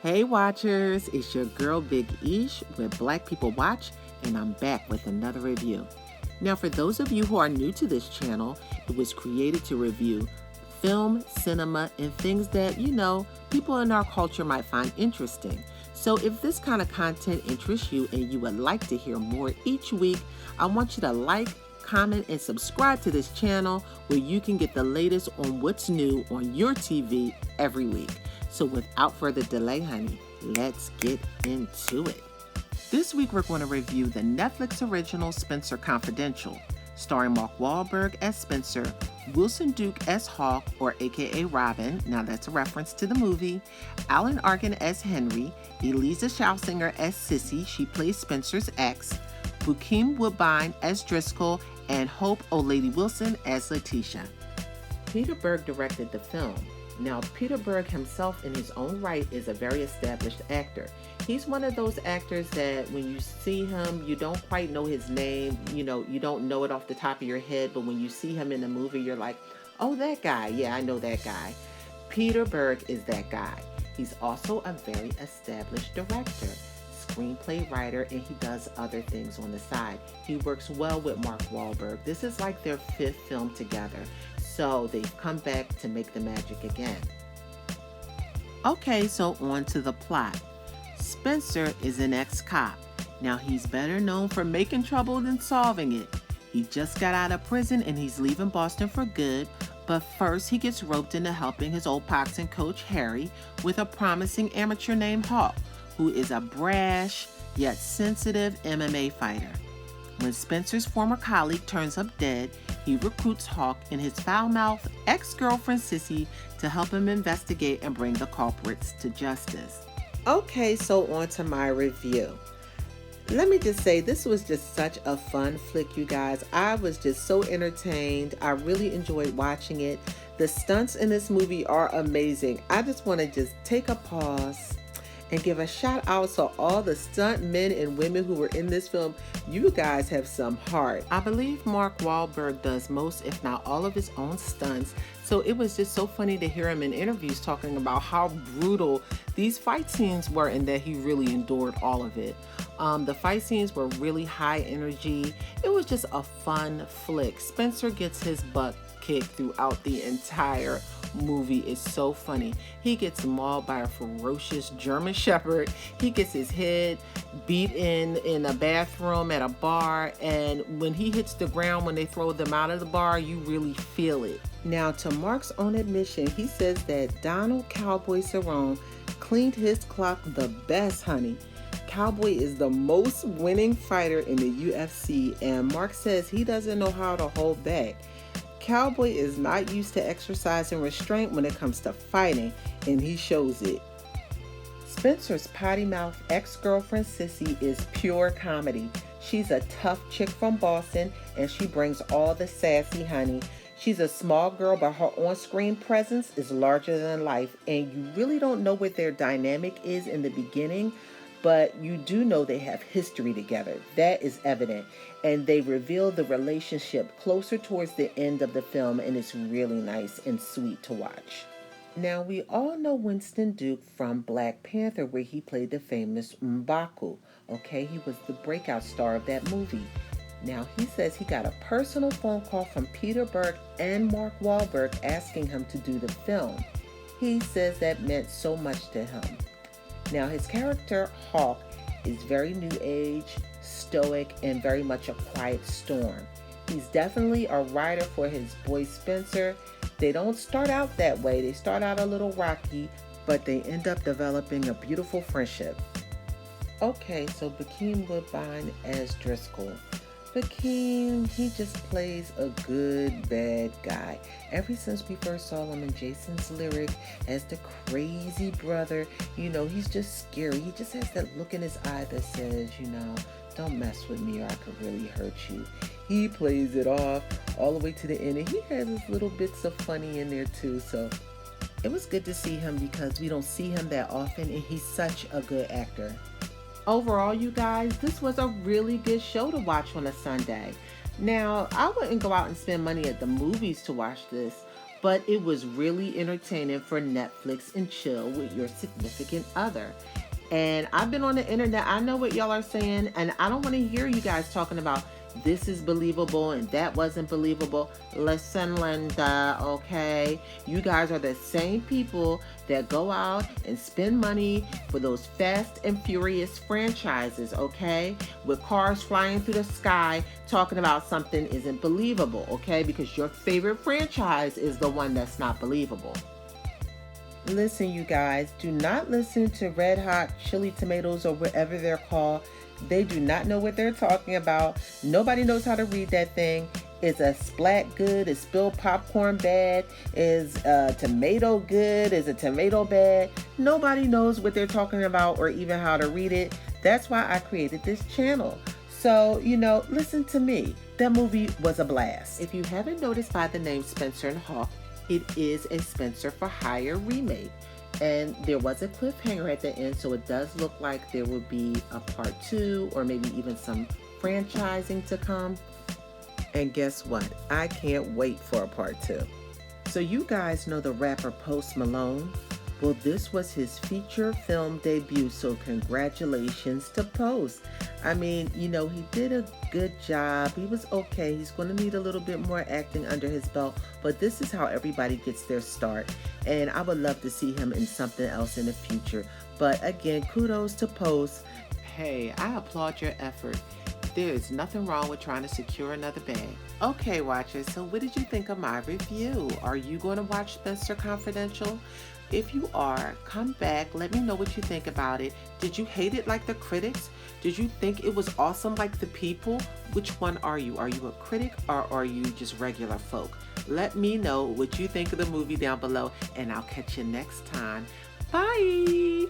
Hey watchers, it's your girl Big Ish with Black People Watch, and I'm back with another review. Now for those of you who are new to this channel, it was created to review film, cinema, and things that, people in our culture might find interesting. So if this kind of content interests you and you would like to hear more each week, I want you to like, comment, and subscribe to this channel where you can get the latest on what's new on your TV every week. So without further delay, honey, let's get into it. This week we're going to review the Netflix original Spenser Confidential, starring Mark Wahlberg as Spenser, Wilson Duke as Hawk, or aka Robin, now that's a reference to the movie, Alan Arkin as Henry, Eliza Schlesinger as Sissy, she plays Spenser's ex, Bokeem Woodbine as Driscoll, and Hope O'Lady Wilson as Letitia. Peter Berg directed the film. Now, Peter Berg himself in his own right is a very established actor. He's one of those actors that when you see him, you don't quite know his name, you don't know it off the top of your head, but when you see him in the movie, you're like, oh, that guy, yeah, I know that guy. Peter Berg is that guy. He's also a very established director, screenplay writer, and he does other things on the side. He works well with Mark Wahlberg. This is like their 5th film together. So they've come back to make the magic again. Okay, so on to the plot. Spenser is an ex-cop. Now he's better known for making trouble than solving it. He just got out of prison and he's leaving Boston for good, but first he gets roped into helping his old boxing coach Harry with a promising amateur named Hawk, who is a brash yet sensitive MMA fighter. When Spenser's former colleague turns up dead, he recruits Hawk and his foul-mouthed ex-girlfriend Sissy to help him investigate and bring the culprits to justice. Okay, so on to my review. Let me just say, this was just such a fun flick, you guys. I was just so entertained. I really enjoyed watching it. The stunts in this movie are amazing. I just want to just take a pause and give a shout out to all the stunt men and women who were in this film. You guys have some heart. I believe Mark Wahlberg does most, if not all, of his own stunts. So it was just so funny to hear him in interviews talking about how brutal these fight scenes were and that he really endured all of it. The fight scenes were really high energy. It was just a fun flick. Spenser gets his butt kicked throughout the entire movie. Is so funny. He gets mauled by a ferocious German Shepherd. He gets his head beat in a bathroom at a bar, and when he hits the ground, when they throw them out of the bar, you really feel it. Now, to Mark's own admission, he says that Donald Cowboy Cerrone cleaned his clock the best, honey. Cowboy is the most winning fighter in the UFC, and Mark says he doesn't know how to hold back. Cowboy is not used to exercising restraint when it comes to fighting, and he shows it. Spenser's potty-mouthed ex-girlfriend Sissy is pure comedy. She's a tough chick from Boston, and she brings all the sassy, honey. She's a small girl, but her on-screen presence is larger than life, and you really don't know what their dynamic is in the beginning, but you do know they have history together. That is evident. And they reveal the relationship closer towards the end of the film, and it's really nice and sweet to watch. Now, we all know Winston Duke from Black Panther, where he played the famous M'Baku. Okay, he was the breakout star of that movie. Now, he says he got a personal phone call from Peter Berg and Mark Wahlberg asking him to do the film. He says that meant so much to him. Now, his character, Hawk, is very new age, stoic, and very much a quiet storm. He's definitely a rider for his boy Spenser. They don't start out that way. They start out a little rocky, but they end up developing a beautiful friendship. Okay, so Bokeem Woodbine as Driscoll. Bokeem, he just plays a good bad guy. Ever since we first saw him in Jason's Lyric as the crazy brother, he's just scary. He just has that look in his eye that says, don't mess with me or I could really hurt you. He plays it off all the way to the end, and he has his little bits of funny in there too. So it was good to see him because we don't see him that often, and he's such a good actor. Overall, you guys, this was a really good show to watch on a Sunday. Now, I wouldn't go out and spend money at the movies to watch this, but it was really entertaining for Netflix and chill with your significant other. And I've been on the internet. I know what y'all are saying, and I don't want to hear you guys talking about this is believable and that wasn't believable. Listen, Linda, okay? You guys are the same people that go out and spend money for those Fast and Furious franchises, okay? With cars flying through the sky talking about something isn't believable, okay? Because your favorite franchise is the one that's not believable. Listen, you guys, do not listen to Red Hot Chili Tomatoes or whatever they're called. They do not know what they're talking about. Nobody knows how to read that thing. Is a splat good? Is spilled popcorn bad? Is a tomato good? Is a tomato bad? Nobody knows what they're talking about or even how to read it. That's why I created this channel. So, listen to me. That movie was a blast. If you haven't noticed by the name Spenser and Hawk, it is a Spenser for Hire remake. And there was a cliffhanger at the end, so it does look like there will be a part 2 or maybe even some franchising to come. And guess what? I can't wait for a part 2. So you guys know the rapper Post Malone? Well, this was his feature film debut, so congratulations to Post. I mean, he did a good job. He was okay. He's going to need a little bit more acting under his belt, but this is how everybody gets their start. And I would love to see him in something else in the future. But again, kudos to Post. Hey, I applaud your effort. There is nothing wrong with trying to secure another bag. Okay, watchers, so what did you think of my review? Are you going to watch Spenser Confidential? If you are, come back. Let me know what you think about it. Did you hate it like the critics? Did you think it was awesome like the people? Which one are you? Are you a critic or are you just regular folk? Let me know what you think of the movie down below, and I'll catch you next time. Bye!